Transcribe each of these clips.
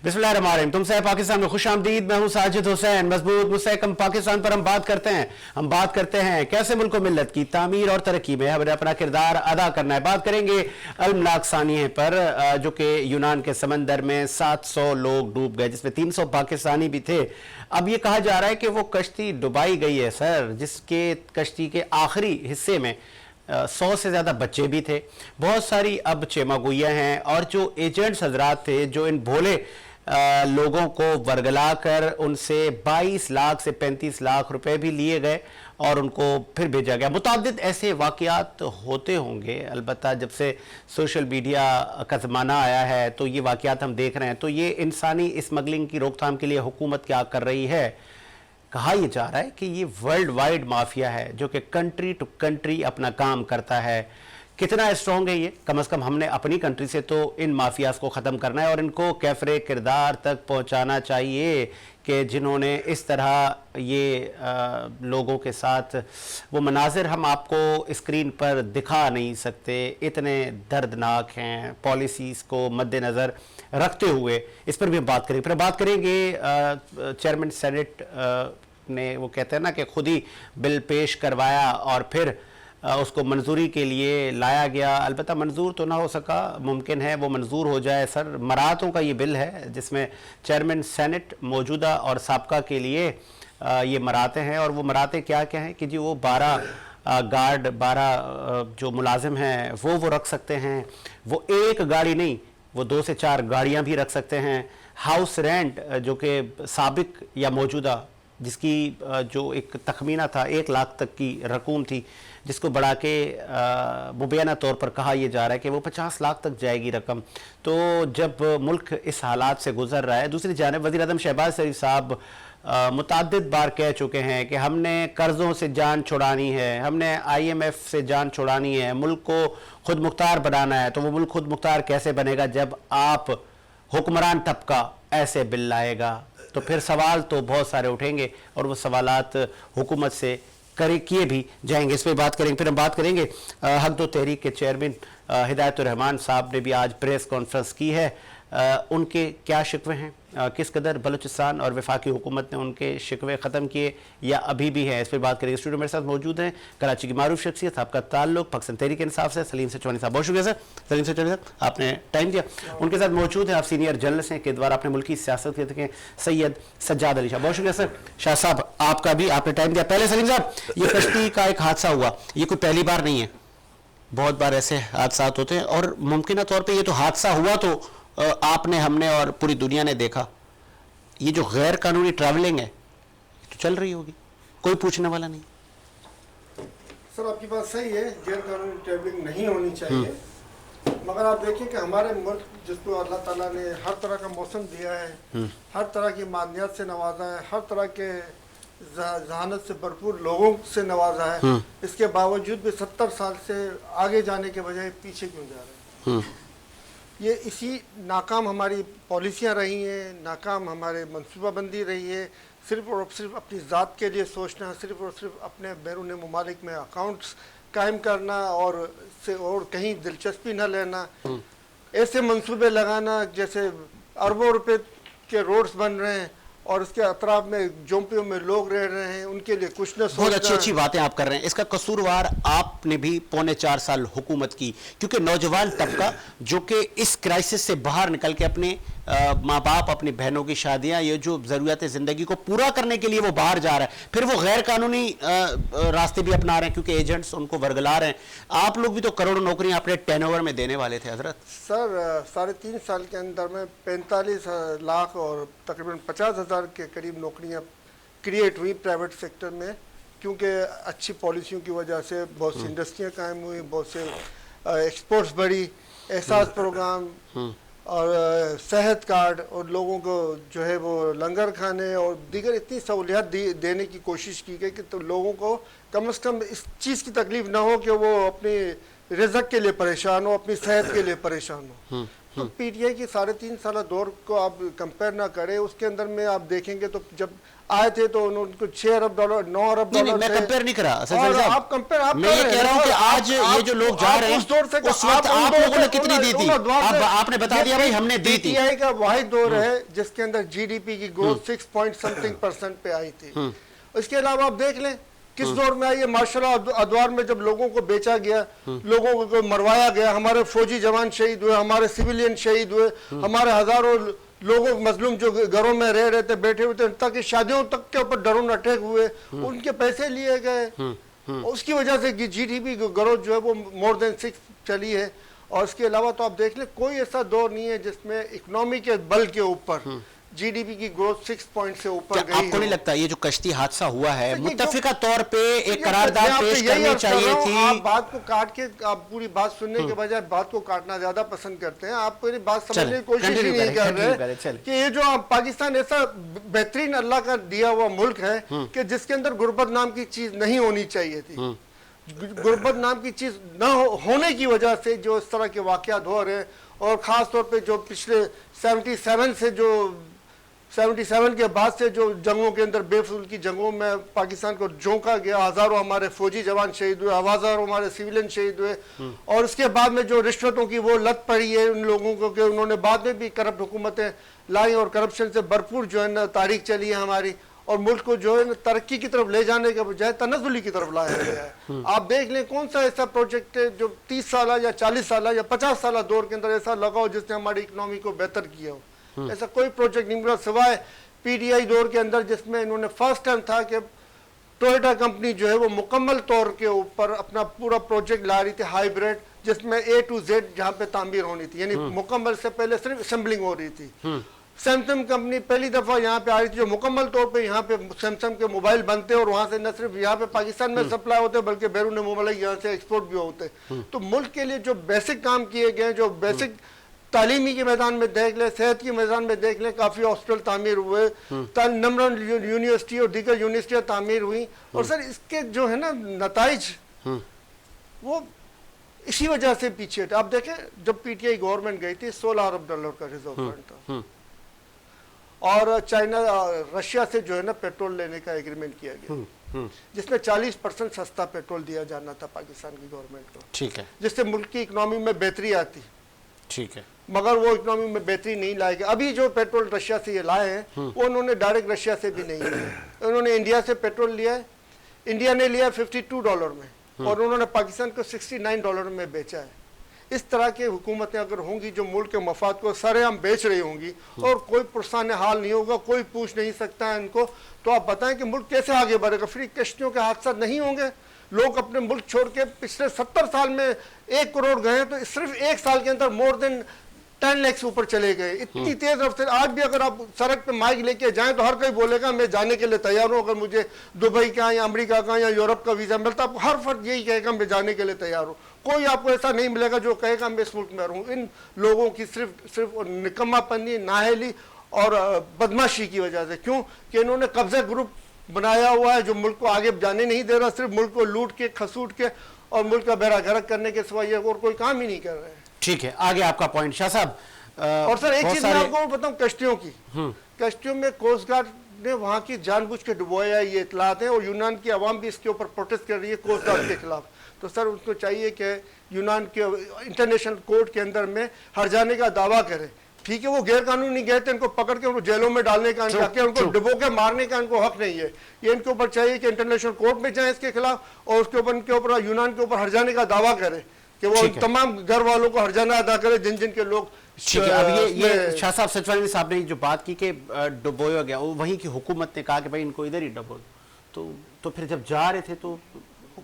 बिस्मिल्लाहिर्रहमानिर्रहीम। तुमसे पाकिस्तान में खुशामदीद। मैं हूं साजिद हुसैन। मजबूत मुस्तहकम पाकिस्तान पर हम बात करते हैं कैसे मुल्क को मिल्लत की तामीर और तरक्की में हमें अपना किरदार अदा करना है। बात करेंगे अलमनाक सानिये पर, जो कि यूनान के समंदर में 700 लोग डूब गए, जिसमें 300 पाकिस्तानी भी थे। अब ये कहा जा रहा है कि वो कश्ती डुबाई गई है सर, जिसके कश्ती के आखिरी हिस्से में 100 से ज़्यादा बच्चे भी थे। बहुत सारी अब चेमागुइयाँ हैं और जो एजेंट्स हजरात थे जो इन भोले लोगों को वर्गला कर उनसे 22 लाख से 35 लाख रुपए भी लिए गए और उनको फिर भेजा गया। मुताद्दिद ऐसे वाक़यात होते होंगे, अलबत्ता जब से सोशल मीडिया का ज़माना आया है तो ये वाक़यात हम देख रहे हैं। तो ये इंसानी स्मगलिंग की रोकथाम के लिए हुकूमत क्या कर रही है? कहा यह जा रहा है कि ये वर्ल्ड वाइड माफिया है जो कि कंट्री टू कंट्री अपना काम करता है। कितना स्ट्रॉन्ग है ये? कम से कम हमने अपनी कंट्री से तो इन माफियाज को ख़त्म करना है और इनको कैफरे किरदार तक पहुंचाना चाहिए कि जिन्होंने इस तरह ये लोगों के साथ वो मनाजिर हम आपको स्क्रीन पर दिखा नहीं सकते, इतने दर्दनाक हैं। पॉलिसीज़ को मद्देनज़र रखते हुए इस पर भी हम बात करेंगे। फिर बात करेंगे चेयरमैन सेनेट ने, वो कहते हैं ना कि खुद ही बिल पेश करवाया और फिर उसको मंजूरी के लिए लाया गया। अलबत्ता मंजूर तो ना हो सका, मुमकिन है वो मंजूर हो जाए। सर, मराहतों का ये बिल है जिसमें चेयरमैन सेनेट मौजूदा और साबका के लिए ये मराहतें हैं। और वो मराहतें क्या क्या हैं कि जी वो 12 गार्ड, 12 जो मुलाजिम हैं वो रख सकते हैं। वो एक गाड़ी नहीं, वो 2 से 4 गाड़ियाँ भी रख सकते हैं। हाउस रेंट जो कि साबिक या मौजूदा, जिसकी जो एक तखमीना था 1 लाख तक की रकूम थी, जिसको बढ़ा के मुबैना तौर पर कहा यह जा रहा है कि वो 50 लाख तक जाएगी रकम। तो जब मुल्क इस हालात से गुजर रहा है, दूसरी जानिब वज़ीर आज़म शहबाज शरीफ साहब मुतअद्दिद बार कह चुके हैं कि हमने कर्ज़ों से जान छुड़ानी है, हमने IMF से जान छुड़ानी है, मुल्क को खुद मुख्तार बनाना है। तो वो मुल्क खुद मुख्तार कैसे बनेगा जब आप हुक्मरान तबका ऐसे बिल लाएगा? तो फिर सवाल तो बहुत सारे उठेंगे और वो सवालात हुकूमत से किए भी जाएंगे। इस पर बात करेंगे। फिर हम बात करेंगे हक दो तहरीक के चेयरमैन हिदायतुर रहमान साहब ने भी आज प्रेस कॉन्फ्रेंस की है। उनके क्या शिकवे हैं, किस कदर बलूचिस्तान और वफाकी हुकूमत ने उनके शिकवे ख़त्म किए या अभी भी हैं, इस पर बात करेंगे। स्टूडियो मेरे साथ मौजूद हैं कराची की मारूफ शख्सियत, आपका ताल्लुक पाकिस्तान तहरीक इंसाफ से, सलीम सचवानी साहब। बहुत शुक्रिया सर, सलीम सचवानी साहब, आपने टाइम दिया। उनके साथ मौजूद हैं आप सीनियर जर्नलिस्ट हैं, के द्वारा अपने मुल्क की सियासत के सैयद सज्जाद अली शाह। बहुत शुक्रिया सर। शाह साहब, आपका भी, आपने टाइम दिया। पहले सलीम साहब, ये कश्ती का एक हादसा हुआ, ये कोई पहली बार नहीं है, बहुत बार ऐसे हादसा होते हैं और मुमकिन तौर पर ये तो हादसा हुआ तो आपने, हमने और पूरी दुनिया ने देखा। ये जो गैर कानूनी ट्रैवलिंग है तो चल रही होगी, कोई पूछने वाला नहीं। सर, आपकी बात सही है, गैर कानूनी ट्रैवलिंग नहीं होनी चाहिए, मगर आप देखिए कि हमारे मुल्क जिसको अल्लाह ताला ने हर तरह का मौसम दिया है, हर तरह की मानियत से नवाजा है, हर तरह के जहानत से भरपूर लोगों से नवाजा है, इसके बावजूद भी 70 साल से आगे जाने के बजाय पीछे क्यों जा रहे हैं? ये इसी नाकाम हमारी पॉलिसियाँ रही हैं, नाकाम हमारे मनसूबाबंदी रही है। सिर्फ और सिर्फ अपनी ज़ात के लिए सोचना, सिर्फ और सिर्फ अपने बैरून ममालिक में अकाउंट्स कायम करना और कहीं दिलचस्पी न लेना, ऐसे मंसूबे लगाना जैसे अरबों रुपए के रोड्स बन रहे हैं और उसके अतराफ में झोंपड़ियों में लोग रह रहे हैं, उनके लिए कुछ न बहुत अच्छी बातें आप कर रहे हैं। इसका कसूरवार आपने भी 3.25 साल हुकूमत की, क्योंकि नौजवान तबका जो कि इस क्राइसिस से बाहर निकल के अपने माँ बाप, अपनी बहनों की शादियां, ये जो ज़रूरियात ज़िंदगी को पूरा करने के लिए वो बाहर जा रहा है, फिर वो गैर कानूनी रास्ते भी अपना रहे हैं क्योंकि एजेंट्स उनको वर्गला रहे हैं। आप लोग भी तो करोड़ों नौकरियां अपने टर्नओवर में देने वाले थे हजरत। सर, 3.5 साल के अंदर में 45 लाख और तकरीबन 50,000 के करीब नौकरियां क्रिएट हुई प्राइवेट सेक्टर में, क्योंकि अच्छी पॉलिसियों की वजह से बहुत सी इंडस्ट्रियाँ कायम हुई, बहुत से एक्सपोर्ट्स बढ़ी, एहसास प्रोग्राम और सेहत कार्ड और लोगों को जो है वो लंगर खाने और दीगर इतनी सहूलियत देने की कोशिश की गई कि तो लोगों को कम से कम इस चीज़ की तकलीफ ना हो कि वो अपनी रिज़्क के लिए परेशान हो, अपनी सेहत के लिए परेशान हो। तो PTI की 3.5 साल दौर को आप कंपेयर ना करें, उसके अंदर में आप देखेंगे तो जब आए थे तो उनको 6 अरब डॉलर 9 अरब नहीं, डॉलर मैं थे। कंपेयर नहीं कर रहा और सर साहब, आप कंपेयर आप मैं ये कह रहा हूं कि आज ये जो लोग जा रहे हैं उस वक्त आप लोगों ने कितनी दी थी, अब आपने बता दिया भाई हमने दी थी। पीटीआई का वाहिद दौर है जिसके अंदर जीडीपी की ग्रोथ 6 पॉइंट समथिंग % पे आई थी। इसके अलावा आप देख लें किस दौर में आई है, मार्शल अदवार में जब लोगों को बेचा गया, लोगों को मरवाया गया, हमारे फौजी जवान शहीद हुए, हमारे सिविलियन शहीद हुए, हमारे हजारों लोगों मजलूम जो घरों में रह रहे थे, बैठे हुए थे, ताकि शादियों तक के ऊपर ड्रोन अटैक हुए, उनके पैसे लिए गए। उसकी वजह से जीडीपी ग्रोथ जो है वो मोर देन 6 चली है। और इसके अलावा तो आप देख ले कोई ऐसा दौर नहीं है जिसमें इकोनॉमी के बल के ऊपर जीडीपी की ग्रोथ 6 पॉइंट से ऊपर गई। आपको नहीं लगता ये जो कश्ती हादसा हुआ है तो मुत्तफिका तौर पे एक करारदाद पेश करनी चाहिए थी? आप बात को काट के आप पूरी बात सुनने के बजाय बात को काटना ज्यादा पसंद करते हैं। आप पूरी बात समझने की कोशिश ही नहीं कर रहे कि ये जो पाकिस्तान ऐसा बेहतरीन अल्लाह का दिया हुआ मुल्क है कि जिसके अंदर गुर्बत नाम की चीज नहीं होनी चाहिए थी। गुर्बत नाम की चीज न होने की वजह से जो इस तरह के वाकयात हो रहे हैं, और खास तौर पे जो पिछले 77 के बाद से जो जंगों के अंदर बेफजूल की जंगों में पाकिस्तान को झोंका गया, हजारों हमारे फौजी जवान शहीद हुए, हजारों हमारे सिविलियन शहीद हुए, और उसके बाद में जो रिश्वतों की वो लत पड़ी है उन लोगों को कि उन्होंने बाद में भी करप्ट हुकूमतें लाई और करप्शन से भरपूर जो है ना तारीख चली है हमारी, और मुल्क को जो है ना तरक्की की तरफ ले जाने के बजाय तनज़ुली की तरफ लाया गया है। आप देख लें कौन सा ऐसा प्रोजेक्ट है जो 30 साल या 40 साल या 50 साल दौर के अंदर ऐसा लगा हो जिसने हमारी इकोनॉमी को बेहतर किया हो। ऐसा कोई प्रोजेक्ट नहीं मिला सिवाय पीटीआई दौर के अंदर जिसमें इन्होंने फर्स्ट टाइम था कि टोयोटा कंपनी जो है वो मुकम्मल तौर के ऊपर अपना पूरा प्रोजेक्ट ला रही थी हाइब्रिड, जिसमें A to Z जहाँ पे तामीर होनी थी, यानी मुकम्मल से पहले सिर्फ असेंबलिंग हो रही थी। सैमसंग कंपनी पहली दफा यहाँ पे आ रही थी जो मुकम्मल तौर पे यहाँ पे सैमसंग के मोबाइल बनते और वहाँ से न सिर्फ यहाँ पे पाकिस्तान में सप्लाई होते बल्कि बैरून मुल्क यहाँ से एक्सपोर्ट भी होते। तो मुल्क के लिए जो बेसिक काम किए गए, जो बेसिक तालीमी के मैदान में देख ले, सेहत के मैदान में देख ले, काफ़ी हॉस्पिटल तामीर हुए, नंबर यूनिवर्सिटी और दीगर यूनिवर्सिटियाँ तामीर हुई, और सर इसके जो है ना नताइज वो इसी वजह से पीछे थे। आप देखें जब पीटीआई गवर्नमेंट गई थी 16 अरब डॉलर का रिजर्व फंड था, और चाइना रशिया से जो है ना पेट्रोल लेने का एग्रीमेंट किया गया जिसमें 40% सस्ता पेट्रोल दिया जाना था पाकिस्तान की गवर्नमेंट को, ठीक है, जिससे मुल्क की इकोनॉमी में बेहतरी आती, ठीक है, मगर वो इकोनॉमी में बेहतरी नहीं लाएगा। अभी जो पेट्रोल रशिया से ये लाए हैं वो उन्होंने डायरेक्ट रशिया से भी नहीं लिया, उन्होंने इंडिया से पेट्रोल लिया है, इंडिया ने लिया $52 में और उन्होंने पाकिस्तान को $69 में बेचा है। इस तरह की हुकूमतें अगर होंगी जो मुल्क के मफाद को सरेआम बेच रही होंगी और कोई पुरसान हाल नहीं होगा, कोई पूछ नहीं सकता है इनको, तो आप बताएं कि मुल्क कैसे आगे बढ़ेगा? फ्री कश्तियों के हादसा नहीं होंगे, लोग अपने मुल्क छोड़ के पिछले 70 साल में 1 करोड़ गए तो सिर्फ 1 साल के अंदर मोर देन 10 लाख ऊपर चले गए, इतनी तेज रफ्तार। आज भी अगर आप सड़क पे माइक लेके जाएं तो हर कोई बोलेगा मैं जाने के लिए तैयार हूँ, अगर मुझे दुबई का या अमेरिका का या यूरोप का वीजा मिलता, हर फर्द यही कहेगा मैं जाने के लिए तैयार हूँ। कोई आपको ऐसा नहीं मिलेगा जो कहेगा मैं इस मुल्क में रहूँ। इन लोगों की सिर्फ निकम्मापनी, नाहली और बदमाशी की वजह से, क्यों कि इन्होंने कब्जा ग्रुप बनाया हुआ है जो मुल्क को आगे जाने नहीं दे रहा, सिर्फ मुल्क को लूट के खसूट के और मुल्क का बेड़ा गर्क करने के सिवाय और कोई काम ही नहीं कर रहे हैं। ठीक है, आगे आपका पॉइंट शाह साहब। और सर एक चीज मैं आपको बताऊं कश्तियों की, कश्तियों में कोस्ट गार्ड ने वहां की जानबूझ के डुबोया, ये इतलात है, और यूनान की आवाम भी इसके ऊपर प्रोटेस्ट कर रही है कोस्ट गार्ड के खिलाफ। तो सर उनको चाहिए कि यूनान के इंटरनेशनल कोर्ट के अंदर में हर जाने का दावा करे। ठीक है, वो गैर कानूनी गए थे, इनको पकड़ के उनको जेलों में डालने का इनका हक है, उनको डुबो के मारने का इनको हक नहीं है। ये इनके ऊपर चाहिए कि इंटरनेशनल कोर्ट में जाए इसके खिलाफ, और उसके ऊपर इनके ऊपर यूनान के ऊपर हर जाने का दावा करे कि वो तमाम घर वालों को हर्जाना अदा करे जिन जिन के लोग। ठीक है, अब ये शाह साहब सचवानी साहब ने जो बात की कि डुबोया गया, वहीं की हुकूमत ने कहा कि भाई इनको इधर ही डुबो, तो फिर जब जा रहे थे तो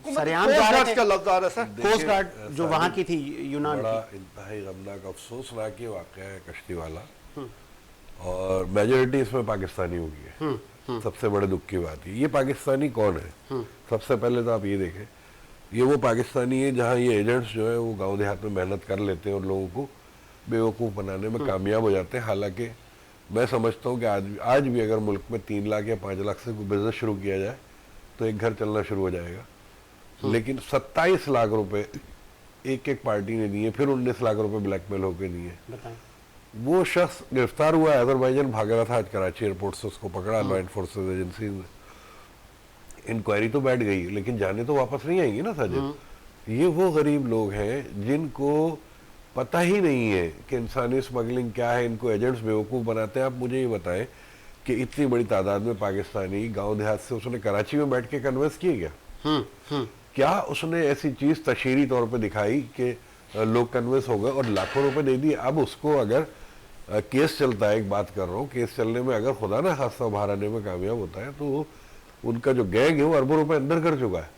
सरेआम जा रहे थे, कोस्ट गार्ड जो वहां की थी यूनान की। इंतहाई गमनाक अफसोसनाक वाक़या है कश्ती वाला, और मेजोरिटी इसमें पाकिस्तानी होगी है। सबसे बड़े दुख की बात है, ये पाकिस्तानी कौन है? सबसे पहले तो आप ये देखें, ये वो पाकिस्तानी है जहाँ ये एजेंट्स जो है वो गांव देहात में मेहनत कर लेते हैं और लोगों को बेवकूफ़ बनाने में कामयाब हो जाते हैं। हालांकि मैं समझता हूँ कि आज भी अगर मुल्क में 3 लाख या 5 लाख से कोई बिजनेस शुरू किया जाए तो एक घर चलना शुरू हो जाएगा। लेकिन 27 लाख रुपए एक पार्टी ने दिए, फिर 19 लाख रुपए ब्लैकमेल होकर दिए। वो शख्स गिरफ्तार हुआ, अजरबैजान भाग रहा था, आज कराची एयरपोर्ट से उसको पकड़ा लॉ एनफोर्सेस एजेंसी ने। इंक्वायरी तो बैठ गई, लेकिन जाने तो वापस नहीं आएंगी ना साजिद। ये वो गरीब लोग हैं जिनको पता ही नहीं है कि इंसानी स्मगलिंग क्या है, इनको एजेंट्स बेवकूफ़ बनाते हैं। आप मुझे ये बताएं कि इतनी बड़ी तादाद में पाकिस्तानी गांव देहात से उसने कराची में बैठ के कन्वर्स किए क्या? क्या उसने ऐसी चीज़ तशहीरी तौर पे दिखाई कि लोग कन्वर्स हो गए और लाखों रुपए दे दिए? अब उसको अगर केस चलता है, एक बात कर रहा हूँ, केस चलने में अगर खुदा ना खासा बाहर आने में कामयाब होता है तो उनका जो गैंग है वो अरबों रुपए अंदर कर चुका है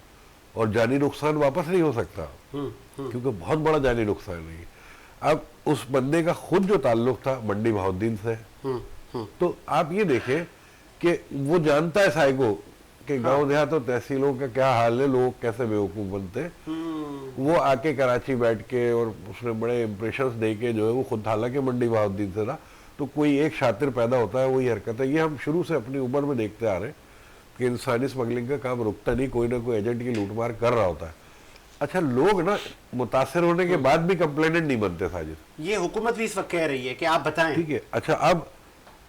और जानी नुकसान वापस नहीं हो सकता, क्योंकि बहुत बड़ा जानी नुकसान नहीं है। अब उस बंदे का खुद जो ताल्लुक था मंडी बहाउद्दीन से, तो आप ये देखें कि वो जानता है साइको कि गांव देहात और तहसीलों का क्या हाल है, लोग कैसे बेवकूफ बनते हैं। वो आके कराची बैठ के और उसने बड़े इंप्रेशंस दे के जो है वो खुद, हालांकि मंडी बहाउद्दीन से था, तो कोई एक शातिर पैदा होता है, वही हरकत है। ये हम शुरू से अपनी उम्र में देखते आ रहे हैं कि इंसानी स्मगलिंग का काम रुकता नहीं, कोई ना कोई एजेंट की लूटमार कर रहा होता है। अच्छा, लोग ना मुतासर होने के बाद भी कंप्लेनेंट नहीं बनते साजिद। ये हुकूमत भी इस वक्त कह रही है कि आप बताएं। ठीक है, अच्छा, अब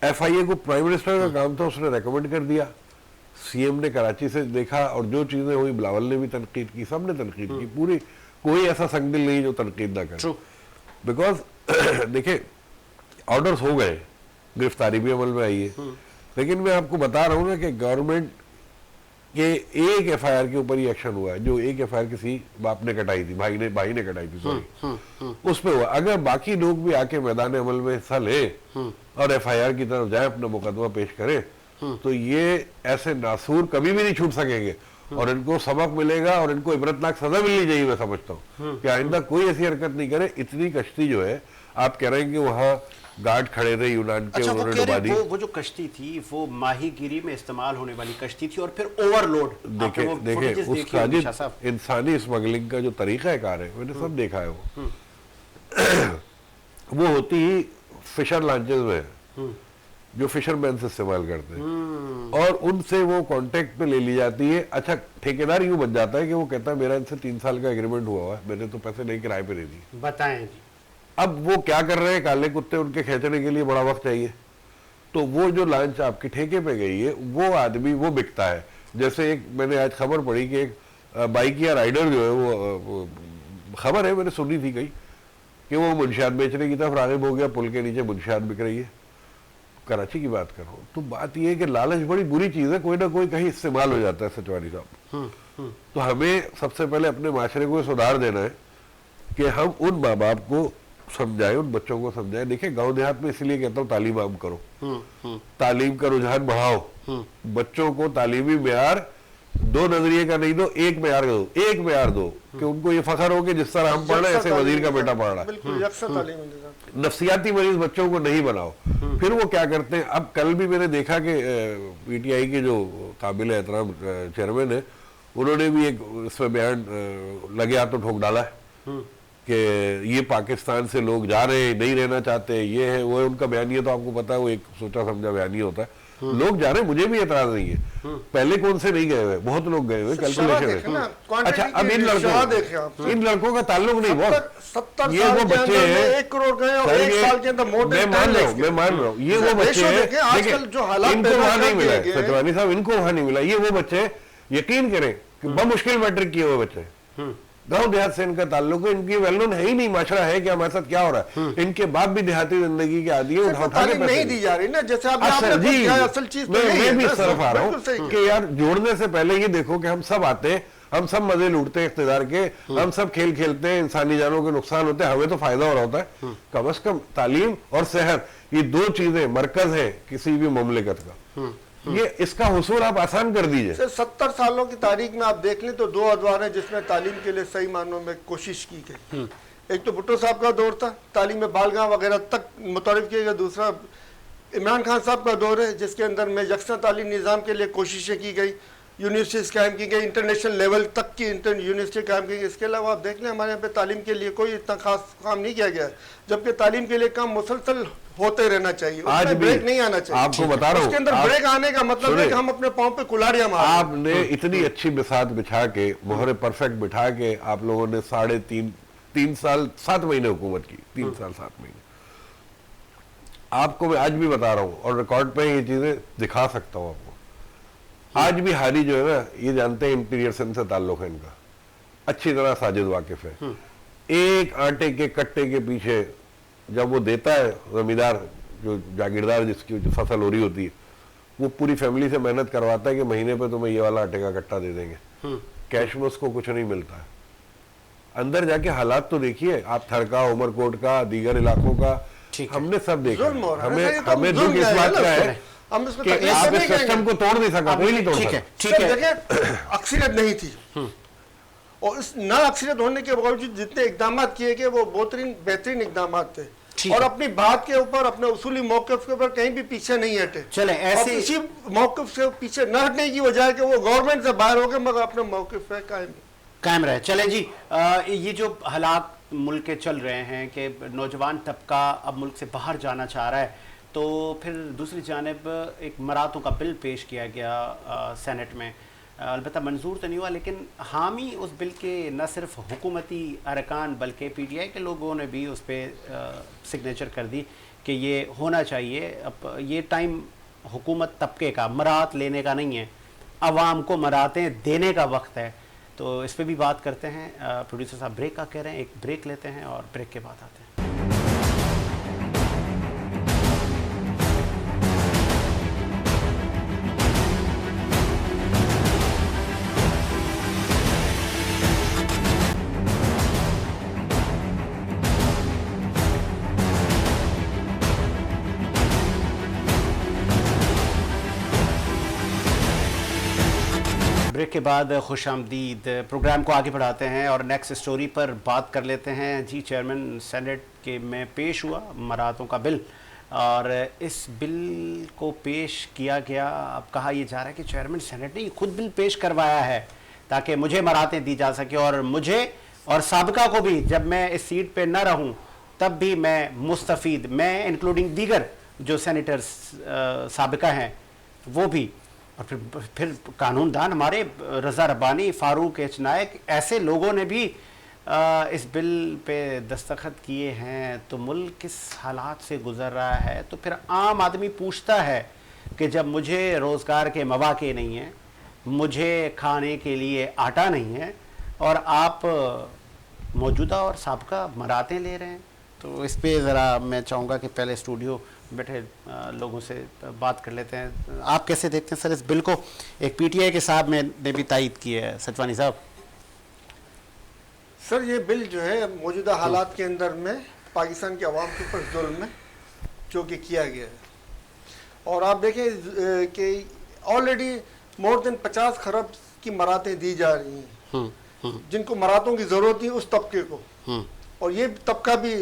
FIA को प्राइम मिनिस्टर का काम था, उसने रेकमेंड कर दिया, CM ने कराची से देखा और जो चीजें हुई, बिलावल ने भी तनकीद की, सबने तनकीद की, पूरी कोई ऐसा संगदिल नहीं जो तनकीद ना करे। बिकॉज देखिए ऑर्डर्स हो गए, गिरफ्तारी भी अमल में आई है, लेकिन मैं आपको बता रहा हूँ ना कि गवर्नमेंट के एक FIR के ऊपर ही एक्शन हुआ है, जो एक FIR किसी बाप ने कटाई थी, भाई ने कटाई थी, सॉरी, उस पे हुआ। अगर बाकी लोग भी आके मैदान अमल में हिस्सा ले और FIR की तरफ जाए, अपना मुकदमा पेश करे, तो ये ऐसे नासूर कभी भी नहीं छूट सकेंगे और इनको सबक मिलेगा और इनको इबरतनाक सजा मिलनी चाहिए। मैं समझता हूँ कि आइंदा कोई ऐसी हरकत नहीं करे। इतनी कश्ती जो है, आप कह रहे हैं कि वहाँ गार्ड खड़े थे यूनान के, अच्छा, उन्होंने डुबा दी। वो जो कश्ती थी वो माहीगिरी में इस्तेमाल होने वाली कश्ती थी और फिर ओवरलोड। देखे उसका इंसानी स्मगलिंग का जो तरीका है कार है, मैंने सब देखा है। वो होती ही फिशर लॉन्चेस में जो फिशरमैन से इस्तेमाल करते हैं और उनसे वो कांटेक्ट पे ले ली जाती है। अच्छा, ठेकेदार यूं बन जाता है कि वो कहता है मेरा इनसे 3 साल का एग्रीमेंट हुआ है, मैंने तो पैसे नहीं किराए पे दे दिए। बताएं जी। अब वो क्या कर रहे हैं, काले कुत्ते उनके खींचने के लिए बड़ा वक्त चाहिए, तो वो जो लॉन्च आपके ठेके पे गई है वो आदमी वो बिकता है। जैसे एक मैंने आज खबर पढ़ी कि एक बाइक या राइडर जो है वो खबर है मैंने सुनी थी कहीं कि वो मुंशियात बेचने की तरफ राग़िब हो गया, पुल के नीचे मुंशियात बिक रही है, कराची की बात कर रहा हूँ। तो बात यह है कि लालच बड़ी बुरी चीज़ है, कोई ना कोई कहीं इस्तेमाल हो जाता है सचवानी साहब। तो हमें सबसे पहले अपने माशरे को सुधार देना है कि हम उन माँ बाप को समझाएं, उन बच्चों को समझाएं। देखिए गांव देहात में इसलिए कहता हूँ तालीम आम करो, तालीम का रुझान बढ़ाओ, बच्चों को तालीमी मेयार 2 नजरिए का नहीं दो, एक मेयार दो, एक मेयार दो कि उनको ये फखर हो कि जिस तरह हम पढ़ रहे हैं ऐसे वजीर का बेटा पढ़ रहा है। नफ्सियाती मरीज बच्चों को नहीं बनाओ। फिर वो क्या करते हैं, अब कल भी मैंने देखा कि PTI के जो काबिल एहतराम चेयरमैन है, उन्होंने भी एक इसमें बयान लगे हाथ तो ठोक डाला है कि ये पाकिस्तान से लोग जा रहे हैं, नहीं रहना चाहते, ये है वो है। उनका बयानिया तो आपको पता है वो एक सोचा समझा बयानिया होता है। लोग जा रहे हैं, मुझे भी एतराज नहीं है, पहले कौन से नहीं गए हुए, बहुत लोग गए हुए, कैलकुलेशन है। अच्छा, अब इन लड़कों का ताल्लुक नहीं, बहुत ये वो बच्चे हैं, 1 करोड़ गए और 1 साल के अंदर मैं मान रहा हूँ ये वो बच्चे हैं, इनको वहां नहीं मिला है सचवानी साहब, इनको वहां नहीं मिला। ये वो बच्चे, यकीन करें कि बमुश्किल मैट्रिक किए हुए बच्चे, गांव देहात से इनका ताल्लुक है, इनकी वेलनोन है ही नहीं, माशरा है कि हमारे साथ क्या हो रहा है। इनके बाप भी देहाती जिंदगी के आदि है, उठा के नहीं दी जा रही ना, जैसे आपने असल चीज मैं भी इस तरफ आ रहा हूँ कि यार जोड़ने से पहले ये देखो कि हम सब आते हैं, हम सब मजे लूटते हैं इख्तिदार के, हम सब खेल खेलते हैं, इंसानी जानों के नुकसान होते हैं, हमें तो फायदा हो रहा होता है। कम से कम तालीम और सेहत, ये 2 चीजें मरकज है किसी भी मुमलिकत का, ये इसका हुसूल आप आसान कर दीजिए। 70 सालों की तारीख में आप देख लें तो 2 अदवार हैं जिसमें तालीम के लिए सही मानों में कोशिश की गई। एक तो भुट्टो साहब का दौर था, तालीम में बालगाह वगैरह तक मुतरफ किया गया। दूसरा इमरान खान साहब का दौर है जिसके अंदर में यकसा तालीम निज़ाम के लिए कोशिशें की गई, यूनिवर्सिटीज़ कायम की गई, इंटरनेशनल लेवल तक की यूनिवर्सिटी कायम की गई। इसके अलावा आप देख लें हमारे यहाँ पे तालीम के लिए कोई इतना खास काम नहीं किया गया है, जबकि तालीम के लिए काम मुसलसल होते रहना चाहिए, आज ब्रेक नहीं आना चाहिए। आपको बता रहा हूँ, उसके अंदर ब्रेक आने का मतलब है कि हम अपने पाँव पे कुल्हाड़ियां मार। आपने इतनी अच्छी बिसात बिछा के, मोहरे परफेक्ट बिठा के, आप लोगों ने 3.5 साल 7 महीने हुकूमत की, 3 साल 7 महीने। आपको मैं आज भी बता रहा हूँ और रिकॉर्ड पे ये चीजें दिखा सकता हूँ आपको। आज भी हारी जो है ना, ये जानते हैं इंटीरियर सिंध से ताल्लुक है इनका, अच्छी तरह साजिद वाकिफ है। एक आटे के कट्टे के पीछे जब वो देता है जमींदार, जो जागीरदार जिसकी जो फसल हो रही होती है, वो पूरी फैमिली से मेहनत करवाता है कि महीने पे तुम्हें ये वाला आटे का कट्टा दे देंगे। कैश में उसको कुछ नहीं मिलता है। अंदर जाके हालात तो देखिए आप, थरका, उमरकोट का, दीगर इलाकों का, हमने सब देखा। हमें दुख इस बात का है कि आप इस सिस्टम को तोड़ नहीं सका, कोई नहीं तोड़ सका। ठीक है, अक्सरियत नहीं थी और इस ना अक्सरियत होने के बावजूद जितने इकदाम किए गए वो बेहतरीन इकदाम थे और अपनी बात के ऊपर, अपने उसूली मौक़िफ़ के ऊपर कहीं भी पीछे नहीं हटे। चले ऐसे इसी मौक़िफ़ से पीछे न हटने की वजह कि वो गवर्नमेंट से बाहर हो गए मगर अपने मौक़िफ़ पे कायम रहे। चले जी, ये जो हालात मुल्क के चल रहे हैं कि नौजवान तबका अब मुल्क से बाहर जाना चाह रहा है, तो फिर दूसरी जानिब एक मरातों का बिल पेश किया गया सेनेट में, अलबत्ता मंजूर तो नहीं हुआ, लेकिन हामी उस बिल के न सिर्फ हुकूमती अरकान बल्कि PTI के लोगों ने भी उस पर सिग्नेचर कर दी कि ये होना चाहिए। अब ये टाइम हुकूमत तबके का मरात लेने का नहीं है, आवाम को मरातें देने का वक्त है। तो इस पर भी बात करते हैं। प्रोड्यूसर साहब ब्रेक का कह रहे हैं, एक ब्रेक लेते हैं और ब्रेक के बाद आते हैं। ब्रेक के बाद खुशामदीद। प्रोग्राम को आगे बढ़ाते हैं और नेक्स्ट स्टोरी पर बात कर लेते हैं। जी, चेयरमैन सेनेट के में पेश हुआ मरातों का बिल और इस बिल को पेश किया गया। अब कहा यह जा रहा है कि चेयरमैन सेनेट ने खुद बिल पेश करवाया है ताकि मुझे मरातें दी जा सके और मुझे और साबिका को भी, जब मैं इस सीट पे न रहूं तब भी मैं मुस्तफ़ीद, मैं इंक्लूडिंग दीगर जो सेनेटर्स साबिका हैं वो भी, और फिर कानूनदान हमारे रज़ा रब्बानी, फ़ारूक एच नायक, ऐसे लोगों ने भी इस बिल पे दस्तखत किए हैं। तो मुल्क किस हालात से गुज़र रहा है। तो फिर आम आदमी पूछता है कि जब मुझे रोज़गार के मौक़े नहीं हैं, मुझे खाने के लिए आटा नहीं है और आप मौजूदा और साबिका मरातें ले रहे हैं, तो इस पे ज़रा मैं चाहूँगा कि पहले स्टूडियो बैठे लोगों से बात कर लेते हैं। आप कैसे देखते हैं सर इस बिल को? एक PTI के साहब ने भी तायद की है, सचवानी साहब। सर ये बिल जो है मौजूदा हालात के अंदर में पाकिस्तान के अवाम के ऊपर जुल्म है जो कि किया गया है और आप देखें कि ऑलरेडी मोर देन 50 खरब की मरातें दी जा रही हैं जिनको मरातों की ज़रूरत थी उस तबके को, और ये तबका भी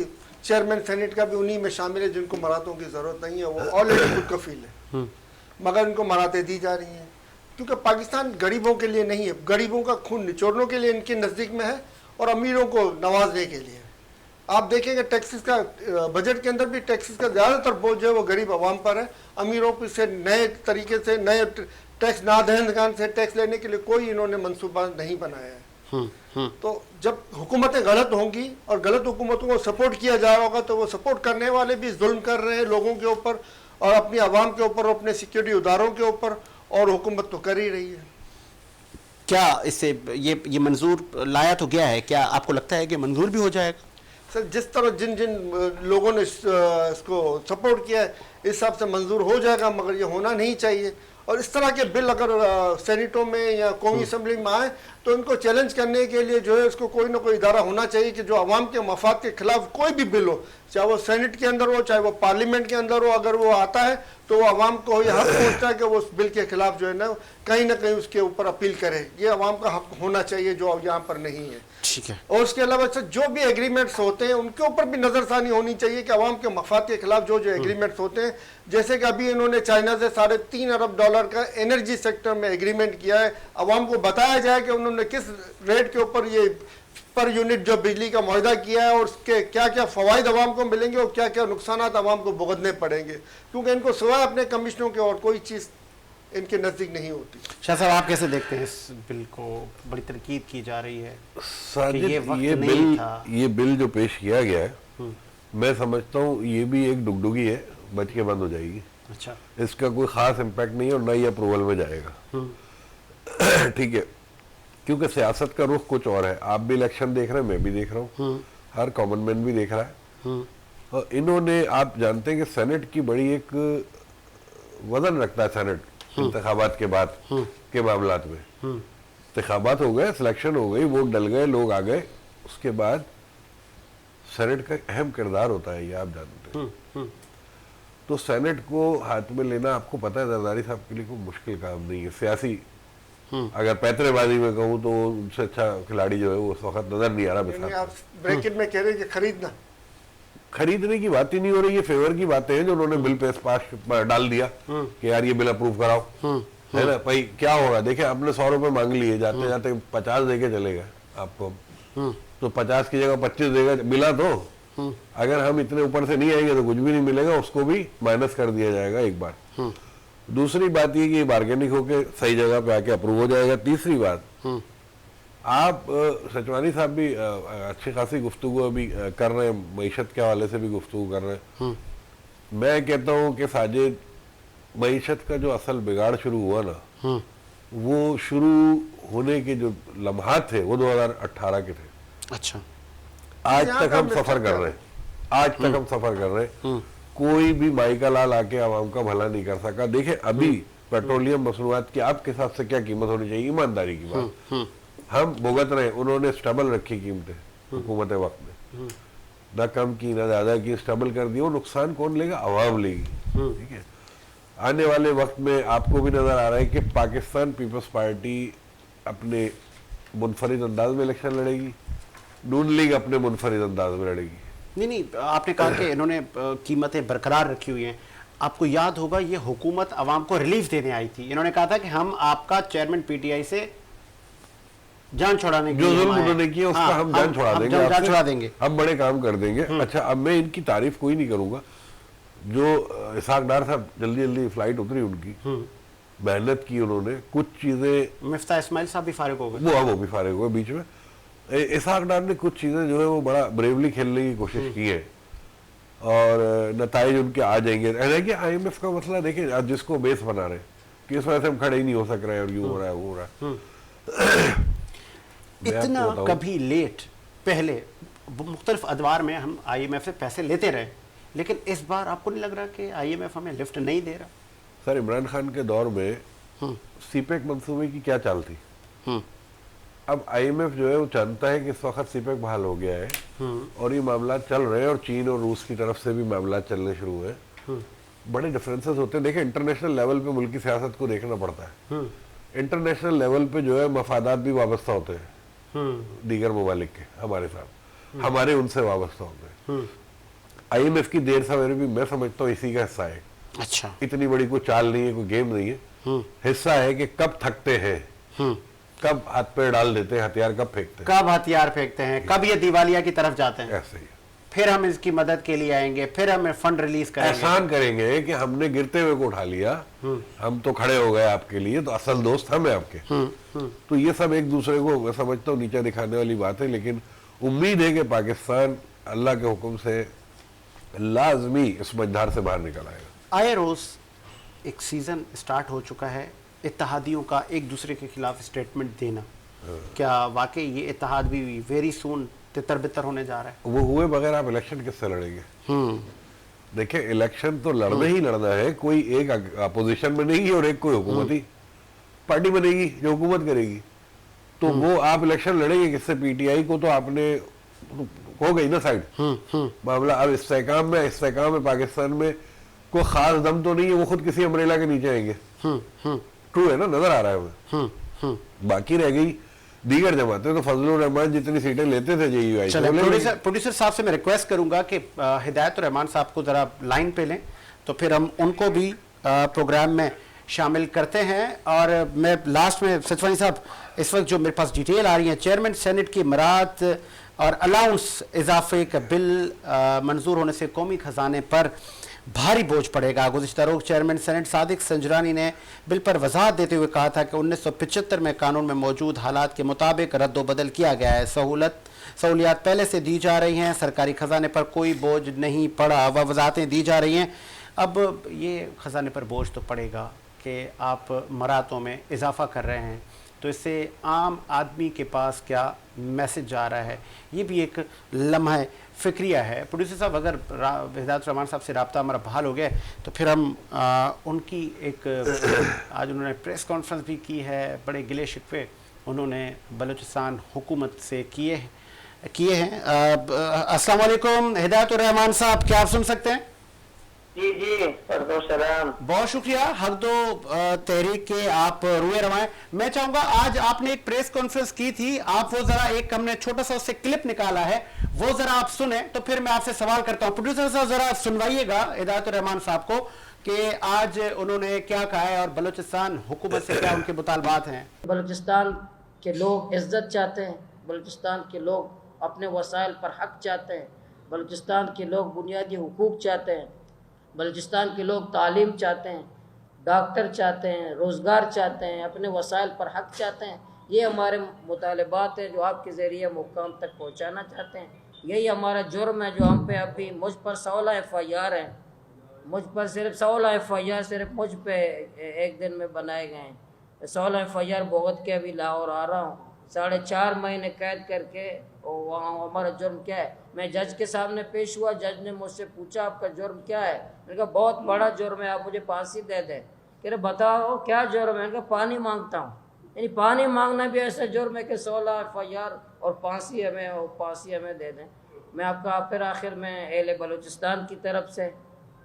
चेयरमैन सेनेट का भी उन्हीं में शामिल है जिनको मरातों की ज़रूरत नहीं है, वो ऑलरेडी खुद कफील है मगर इनको मरातें दी जा रही हैं क्योंकि पाकिस्तान गरीबों के लिए नहीं है, गरीबों का खून निचोड़ने के लिए इनके नज़दीक में है और अमीरों को नवाजने के लिए। आप देखेंगे टैक्सेस का बजट के अंदर भी टैक्सेस का ज़्यादातर बोझ जो है वो गरीब आवाम पर है। अमीरों पर से नए तरीके से, नए टैक्स नादहंदगान से टैक्स लेने के लिए कोई इन्होंने मनसूबा नहीं बनाया है। तो जब हुकूमतें गलत होंगी और गलत हुकूमतों को सपोर्ट किया जा रहा होगा तो वो सपोर्ट करने वाले भी जुल्म कर रहे हैं लोगों के ऊपर और अपनी आवाम के ऊपर, अपने सिक्योरिटी इदारों के ऊपर, और हुकूमत तो कर ही रही है। क्या इससे ये मंजूर लाया तो गया है, क्या आपको लगता है कि मंजूर भी हो जाएगा? सर जिस तरह जिन जिन लोगों ने इसको सपोर्ट किया है इस हिसाब से मंजूर हो जाएगा, मगर ये होना नहीं चाहिए। और इस तरह के बिल अगर सेनेटों में या कौमी असम्बली में आए तो इनको चैलेंज करने के लिए जो है उसको कोई ना कोई इदारा होना चाहिए कि जो आवाम के मफाद के खिलाफ कोई भी बिल हो, चाहे वो सेनेट के अंदर हो चाहे वो पार्लियामेंट के अंदर हो, अगर वो आता है तो वो आवाम को यह हक पहुँचता है कि वो उस बिल के खिलाफ जो है ना कहीं उसके ऊपर अपील करे। ये आवाम का हक होना चाहिए जो यहाँ पर नहीं है। ठीक है। और उसके अलावा जो भी एग्रीमेंट्स होते हैं उनके ऊपर भी नजरसानी होनी चाहिए कि आवाम के मफाद के खिलाफ जो एग्रीमेंट्स होते हैं, जैसे कि अभी इन्होंने चाइना से $3.5 अरब का एनर्जी सेक्टर में एग्रीमेंट किया है। आवाम को बताया जाए कि उन्होंने किस रेट के ऊपर ये पर यूनिट जो बिजली का मुआहदा किया है और उसके क्या क्या फ़वाइद आवाम को मिलेंगे और क्या क्या नुकसान आवाम को भुगतने पड़ेंगे, क्योंकि इनको सिवाय अपने कमिश्नरों के और कोई चीज़ इनके नज़दीक नहीं होती। शाह साहब आप कैसे देखते हैं इस बिल को? बड़ी तनकीद की जा रही है। साजिद, ये बिल जो पेश किया गया है मैं समझता हूँ ये भी एक डुगडुगी है बच के बंद हो जाएगी। अच्छा। इसका कोई खास इम्पैक्ट नहीं है और ना ही अप्रूवल में जाएगा। ठीक है, क्योंकि सियासत का रुख कुछ और है। आप भी इलेक्शन देख रहे हैं, मैं भी देख रहा हूँ, हर कॉमन मैन भी देख रहा है। और इन्होंने, आप जानते हैं कि सेनेट की बड़ी एक वजन रखता है सेनेट इंतखाबात के बाद के मामलात में। इंतखाबात हो गए, सिलेक्शन हो गई, वोट डल गए, लोग आ गए, उसके बाद सेनेट का अहम किरदार होता है, ये आप जानते हैं। तो सेनेट को हाथ में लेना, आपको पता है जरदारी साहब के लिए कोई मुश्किल काम नहीं है। सियासी अगर पैतरेबाजी में कहूँ तो उनसे अच्छा खिलाड़ी जो है वो उस वक्त नजर नहीं आ रहा। यानी आप ब्रैकेट में कह रहे हैं कि खरीदना, खरीदने की बात ही नहीं हो रही है, फेवर की बातें हैं जो उन्होंने बिल पेश पास डाल दिया कि यार ये बिल अप्रूव कराओ, है ना भाई। क्या होगा, देखिए आपने 100 रुपए मांग लिए, जाते जाते 50 देके चले गए आपको, तो 50 की जगह 25 देगा, मिला तो अगर हम इतने ऊपर से नहीं आएंगे तो कुछ भी नहीं मिलेगा, उसको भी माइनस कर दिया जाएगा एक बार। दूसरी बात ये कि बार्गेनिंग होके सही जगह पे आके अप्रूव हो जाएगा। तीसरी बात, आप सचवानी साहब भी अच्छी खासी गुफ्तगू अभी कर रहे हैं, मईशत के हवाले से भी गुफ्तगू कर रहे हैं। मैं कहता हूँ कि साजिद, मईशत का जो असल बिगाड़ शुरू हुआ ना, वो शुरू होने के जो लम्हात थे वो 2018 के थे। अच्छा। आज तक हम सफर कर रहे हैं, आज तक हम सफर कर रहे हैं। कोई भी माई का लाल आके आवाम का भला नहीं कर सका। देखिए अभी पेट्रोलियम मसनूआत की आपके हिसाब से क्या कीमत होनी चाहिए, ईमानदारी की बात, हम भुगत रहे हैं। उन्होंने स्टेबल रखी कीमतें हुकूमत वक्त में, ना कम की ना ज्यादा की, स्टेबल कर दी। वो नुकसान कौन लेगा, अवाम लेगी। ठीक है, आने वाले वक्त में आपको भी नजर आ रहा है कि पाकिस्तान पीपल्स पार्टी अपने मुनफरिद अंदाज में इलेक्शन लड़ेगी, नून लीग अपने मुनफरिद अंदाज में लड़ेगी। नहीं, आपने कहा कि इन्होंने कीमतें बरकरार रखी हुई हैं। आपको याद होगा ये हुकूमत अवाम को रिलीफ देने आई थी। इन्होंने कहा था कि हम आपका चेयरमैन पीटीआई से जान छुड़ाने के जो लिए जुल्म उन्होंने किया उसका हम जान छुड़ा देंगे, जान छुड़ा देंगे, हम बड़े काम कर देंगे। अच्छा, अब मैं इनकी तारीफ कोई नहीं करूंगा। जो इसाक डार साहब जल्दी जल्दी फ्लाइट उतरी उनकी, मेहनत की उन्होंने, कुछ चीजें, मिफ्ता इस्माइल साहब भी फारिग हो गए, वो भी फारिग हुए बीच में। इसाक डार ने कुछ चीजें जो है वो बड़ा ब्रेवली खेलने की कोशिश की है और नताइज उनके आ जाएंगे। कि IMF का मसला देखिए, आज जिसको बेस बना रहे कि इस वजह से हम खड़े ही नहीं हो सक रहे और यूं हो रहा है वो हो रहा है। इतना कभी लेट, पहले मुख्तलिफ अदवार में हम IMF से पैसे लेते रहे, लेकिन इस बार आपको नहीं लग रहा कि IMF हमें लिफ्ट नहीं दे रहा? सर, इमरान खान के दौर में सीपेक मंसूबे की क्या चाल थी? अब IMF जो है वो जानता है कि इस वक्त सीपेक बहाल हो गया है और ये मामला चल रहे हैं और चीन और रूस की तरफ से भी मामला चलने शुरू हुए। बड़े डिफरेंसेस होते हैं। देखिए, इंटरनेशनल लेवल पे मुल्क की सियासत को देखना पड़ता है। इंटरनेशनल लेवल पे जो है मफादात भी वाबस्ता होते हैं दीगर ममालिक के, हमारे साथ, हमारे उनसे वाबस्ता होते हैं। IMF की देर सवेरे भी मैं समझता हूँ इसी का हिस्सा है। अच्छा, इतनी बड़ी कोई चाल नहीं है, कोई गेम नहीं है। हिस्सा है कि कब थकते हैं, कब हाथ पैर डाल देते हैं, हथियार कब फेंकते हैं, कब हथियार फेंकते हैं, कब ये दिवालिया की तरफ जाते हैं, ऐसे ही फिर हम इसकी मदद के लिए आएंगे, फिर हमें फंड रिलीज करेंगे। एहसान करेंगे कि हमने गिरते हुए को उठा लिया, हम तो खड़े हो गए आपके लिए, तो असल दोस्त हम है आपके। तो ये सब एक दूसरे को मैं समझता हूँ नीचे दिखाने वाली बात है, लेकिन उम्मीद है कि पाकिस्तान अल्लाह के हुक्म से लाजमी इस मझधार से बाहर निकल आएगा। आए रोज एक सीजन स्टार्ट हो चुका है इत्तेहादियों का एक दूसरे के खिलाफ स्टेटमेंट देना। क्या वाकई ये इत्तेहाद भी वेरी सून तितर बितर होने जा रहा है? वो हुए बगैर आप इलेक्शन किससे लड़ेंगे? देखिए, इलेक्शन तो लड़ना ही लड़ना है। कोई एक अपोजिशन बनेगी और एक कोई हुकूमती पार्टी बनेगी जो हुकूमत करेगी। तो वो आप इलेक्शन लड़ेंगे किससे? PTI को तो आपने हो गई ना साइड मामला। अब इस्तेहकाम में पाकिस्तान में कोई खास दम तो नहीं है, वो खुद किसी अम्ब्रेला के नीचे आएंगे। ट्रू है ना, नजर आ रहा है हमें। बाकी रह गई दीगर जमातें, तो फजलुर रहमान जितनी सीटें लेते थे JUI से। प्रोड्यूसर साहब से मैं रिक्वेस्ट करूंगा कि हिदायत रहमान साहब को जरा लाइन पे लें, तो फिर हम उनको भी प्रोग्राम में शामिल करते हैं। और मैं लास्ट में, सचवानी साहब, इस वक्त जो मेरे पास डिटेल आ रही है, चेयरमैन सेनेट की मरात और अलाउंस इजाफे का बिल मंजूर होने से कौमी खजाने पर भारी बोझ पड़ेगा। गुज़िश्ता रोज़ चेयरमैन सेनेट सादिक संजरानी ने बिल पर वजाहत देते हुए कहा था कि 1975 में कानून में मौजूद हालात के मुताबिक रद्द-ओ-बदल किया गया है। सहूलियात पहले से दी जा रही हैं, सरकारी खजाने पर कोई बोझ नहीं पड़ा। वह वजाहतें दी जा रही हैं। अब ये ख़जाने पर बोझ तो पड़ेगा कि आप मरातों में इजाफा कर रहे हैं, तो इससे आम आदमी के पास क्या मैसेज जा रहा है, ये भी एक लम्हा फ़िक्रिया है। प्रोड्यूसर साहब, अगर हिदायत रहमान साहब से रब्ता हमारा बहाल हो गया तो फिर हम उनकी एक आज उन्होंने प्रेस कॉन्फ्रेंस भी की है, बड़े गिले शिकवे उन्होंने बलूचिस्तान हुकूमत से किए हैं। अस्सलाम वालेकुम हिदायत रहमान साहब, क्या आप सुन सकते हैं? जी जी, सलाम। बहुत शुक्रिया। हक दो तहरीक के आप रुए रवाएं। मैं चाहूंगा, आज आपने एक प्रेस कॉन्फ्रेंस की थी, आप वो जरा एक हमने छोटा सा उससे क्लिप निकाला है, वो जरा आप सुने तो फिर मैं आपसे सवाल करता हूं। प्रोड्यूसर साहब जरा सुनवाइएगा हिदायत रहमान साहब को कि आज उन्होंने क्या कहा है और बलूचिस्तान हुकूमत से क्या उनके मुतालबात हैं। बलूचिस्तान के लोग इज्जत चाहते हैं, बलूचिस्तान के लोग अपने वसाइल पर हक चाहते हैं, बलूचिस्तान के लोग बुनियादी हुकूक चाहते हैं, बलूचिस्तान के लोग तालीम चाहते हैं, डॉक्टर चाहते हैं, रोज़गार चाहते हैं, अपने वसाइल पर हक चाहते हैं। ये हमारे मुतालबात हैं जो आपके ज़रिए मुकाम तक पहुँचाना चाहते हैं। यही हमारा जुर्म है जो हम पे अभी मुझ पर 16 FIR हैं, मुझ पर सिर्फ 16 FIR सिर्फ मुझ पे एक दिन में बनाए गए हैं। 16 FIR भुगत के अभी लाहौर आ रहा हूँ, 4.5 महीने कैद करके। और वहाँ हमारा जुर्म क्या है? मैं जज के सामने पेश हुआ, जज ने मुझसे पूछा आपका जुर्म क्या है? मैंने कहा बहुत बड़ा जुर्म है, आप मुझे फांसी दे दें। कह रहे बताओ क्या जुर्म है? मैंने कहा पानी मांगता हूँ। यानी पानी मांगना भी ऐसा जुर्म है कि 16 FIR और फांसी हमें दे दें। मैं आपका फिर आखिर में अहले बलूचिस्तान की तरफ से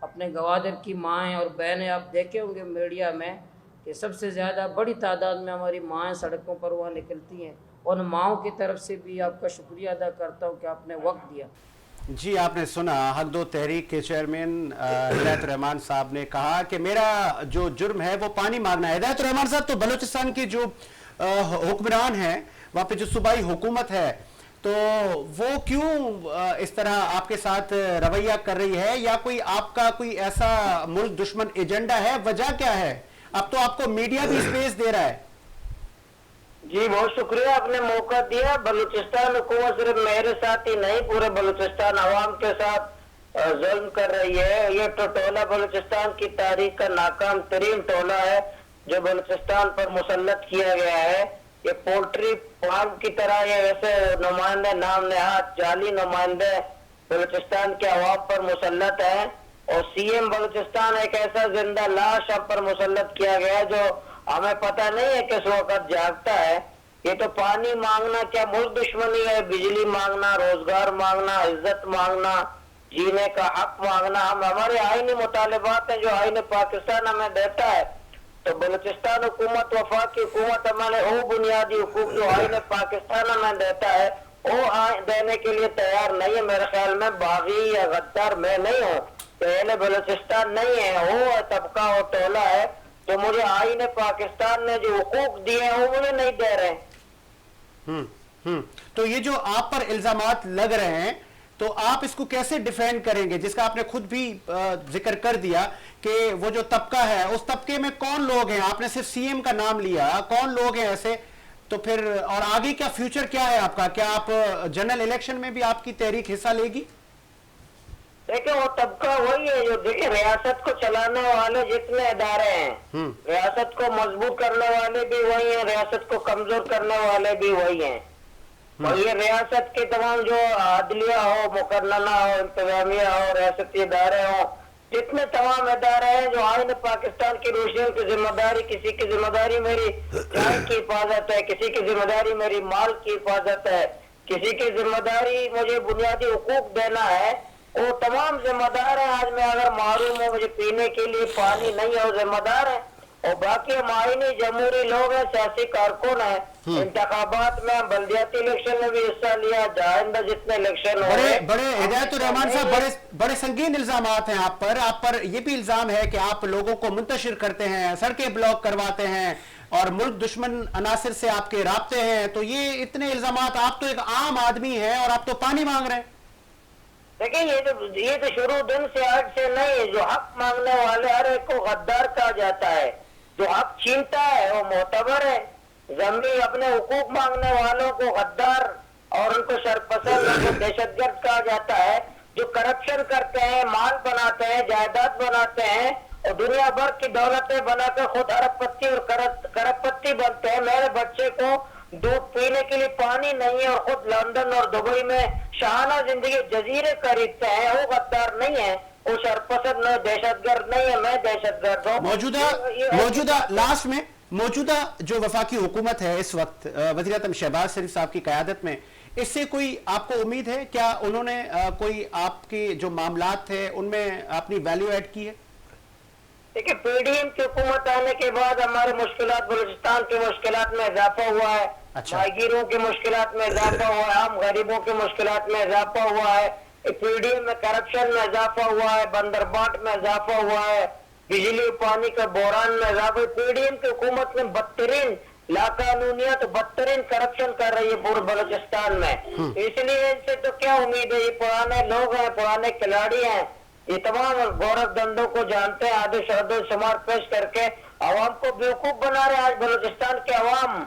अपने गवादर की माएँ और बहनें, आप देखे होंगे मीडिया में कि सबसे ज़्यादा बड़ी तादाद में हमारी माएँ सड़कों पर वहाँ निकलती हैं, उन माओं की तरफ से भी आपका शुक्रिया अदा करता हूँ कि आपने वक्त दिया। जी, आपने सुना हक दो तहरीक के चेयरमैन हिदायत रहमान साहब ने कहा कि मेरा जो जुर्म है वो पानी मांगना है। हिदायत रहमान साहब, तो बलूचिस्तान के जो हुक्मरान हैं, वहाँ पे जो सूबाई हुकूमत है, तो वो क्यों इस तरह आपके साथ रवैया कर रही है, या कोई आपका कोई ऐसा मुल्क दुश्मन एजेंडा है? वजह क्या है? अब तो आपको मीडिया भी स्पेस दे रहा है। जी बहुत शुक्रिया, आपने मौका दिया। बलूचिस्तान हुकूमत सिर्फ मेरे साथ ही नहीं, पूरे बलूचिस्तान अवाम के साथ जुल्म कर रही है। ये तो टोला बलूचिस्तान की तारीख का नाकाम तरीन टोला है जो बलूचिस्तान पर मुसल्लत किया गया है। ये पोल्ट्री फार्म की तरह ये वैसे नुमाइंदे, नाम नहाद जाली नुमाइंदे बलूचिस्तान के अवाम पर मुसल्लत है। और CM बलूचिस्तान एक ऐसा जिंदा लाश अब पर मुसल्लत किया गया है जो हमें पता नहीं है किस वक्त जागता है। ये तो पानी मांगना क्या मुल्क दुश्मनी है? बिजली मांगना, रोजगार मांगना, इज्जत मांगना, जीने का हक मांगना, हम हमारे आईनी मुतालबात हैं जो आईन पाकिस्तान हमें देता है। तो बलूचिस्तान हुकूमत, वफाकी हुकूमत हमारे वो बुनियादी हुकूक जो आईन पाकिस्तान हमें देता है वो देने के लिए तैयार नहीं है। मेरे ख्याल में बागी या गद्दार मैं नहीं हूँ, पहले बलूचिस्तान नहीं है, वो तबका और टोला है तो मुझे आईने पाकिस्तान ने जो हुकूक दिए हैं वो मुझे नहीं दे रहे। तो ये जो आप पर इल्जामात लग रहे हैं, तो आप इसको कैसे डिफेंड करेंगे, जिसका आपने खुद भी जिक्र कर दिया कि वो जो तबका है, उस तबके में कौन लोग हैं? आपने सिर्फ CM का नाम लिया, कौन लोग हैं ऐसे? तो फिर और आगे क्या फ्यूचर क्या है आपका? क्या आप जनरल इलेक्शन में भी आपकी तहरीक हिस्सा लेगी? देखिए वो तबका वही है जो देखिए रियासत को चलाने वाले जितने इदारे हैं, रियासत को मजबूत करने वाले भी वही हैं, रियासत को कमजोर करने वाले भी वही हैं। और ये रियासत के तमाम जो अदलिया हो, मुकर्रना हो, इंतजामिया हो, रियासती इदारे हो, जितने तमाम इदारे हैं जो आईन पाकिस्तान की रोशनी की जिम्मेदारी, किसी की जिम्मेदारी मेरी जान की हिफाजत है, किसी की जिम्मेदारी मेरी माल की हिफाजत है, किसी की जिम्मेदारी मुझे बुनियादी हुकूक देना है, वो तमाम जिम्मेदार है। आज मैं अगर मारूम हूँ, मुझे पीने के लिए पानी नहीं है, वो जिम्मेदार है। और बाकी हम आईनी जमहूरी लोग हैं, सियासी कारकुन है। इंतखाबात में बल्दियाती इलेक्शन में भी हिस्सा लिया, जाइंदा जितने इलेक्शन हो बड़े हिदायत रहमान साहब, बड़े संगीन इल्जामात हैं आप पर ये भी इल्जाम है कि आप लोगों को मुंतशिर करते हैं, सड़कें ब्लॉक करवाते हैं और मुल्क दुश्मन अनासिर से आपके राब्ते हैं। तो ये इतने इल्जामात, आप तो एक आम आदमी हैं और आप तो पानी मांग रहे हैं। देखिए ये तो शुरू दिन से आज से नहीं है। जो हक मांगने वाले हर एक को गद्दार कहा जाता है, जो हक छीनता है वो मोतबर है। जमीन अपने हुकूक मांगने वालों को गद्दार और उनको शरपसंद, उनको दहशतगर्द कहा जाता है। जो करप्ट करप्शन करते हैं, माल बनाते हैं, जायदाद बनाते हैं और दुनिया भर की दौलतें बनाकर खुद अरबपति और करोड़पति बनते हैं। मेरे बच्चे को दूध पीने के लिए पानी नहीं है और खुद लंदन और दुबई में शाहाना जिंदगी जजीरे खरीदते हैं। वो गद्दार नहीं है, वो शरपसंद नहीं, दहशतगर्द नहीं है, मैं दहशतगर्द हूँ। मौजूदा लास्ट में मौजूदा जो वफाकी हुकूमत है इस वक्त वज़ीर आज़म शहबाज शरीफ साहब की क़यादत में, इससे कोई आपको उम्मीद है? क्या उन्होंने कोई आपके जो मामलात थे उनमें अपनी वैल्यू ऐड की है? देखिए, पीडीएम की हुकूमत आने के बाद हमारे मुश्किलात, बलूचिस्तान की मुश्किलात में इजाफा हुआ है। अच्छा। माहिगीरों की मुश्किलात में इजाफा हुआ है, आम गरीबों की मुश्किलात में इजाफा हुआ है, पीडीएम में करप्शन में इजाफा हुआ है, बंदरबाट में इजाफा हुआ है, बिजली पानी का बहरान में इजाफा। पीडीएम की हुकूमत में बदतरीन लाकानूनियत, बदतरीन करप्शन कर रही है पूरे बलूचिस्तान में। इसलिए इनसे तो क्या उम्मीद है? ये पुराने लोग हैं, पुराने खिलाड़ी हैं, ये तमाम गौरव धंधों को जानते हैं, आदो शहदो शुमार पेश करके आवाम को बेवकूफ बना रहे हैं। आज बलूचिस्तान के आवाम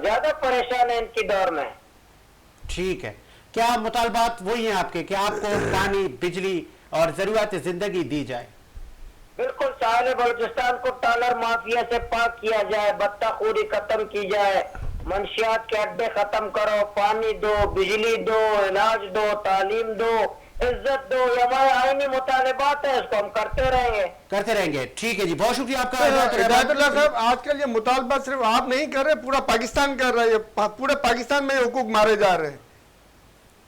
ज्यादा परेशान है इनकी दौर में। ठीक है, क्या मुतालबात वही हैं आपके कि आपको पानी, बिजली और जरूरत जिंदगी दी जाए? बिल्कुल, साहिल बलूचिस्तान को टालर माफिया से पाक किया जाए, बत्ताखोरी खत्म की जाए, मंशियात के अड्डे खत्म करो, पानी दो, बिजली दो, इलाज दो, तालीम दो, इज्जत दो। ये हमारे आईनी मुतालिबात है, इसको हम करते रहेंगे। ठीक है जी, बहुत शुक्रिया आपका। हिदायतुल्लाह साहब, आजकल ये मुतालबा सिर्फ आप नहीं कर रहे, पूरा पाकिस्तान कर रहा है। पूरे पाकिस्तान में हुकूक मारे जा रहे हैं।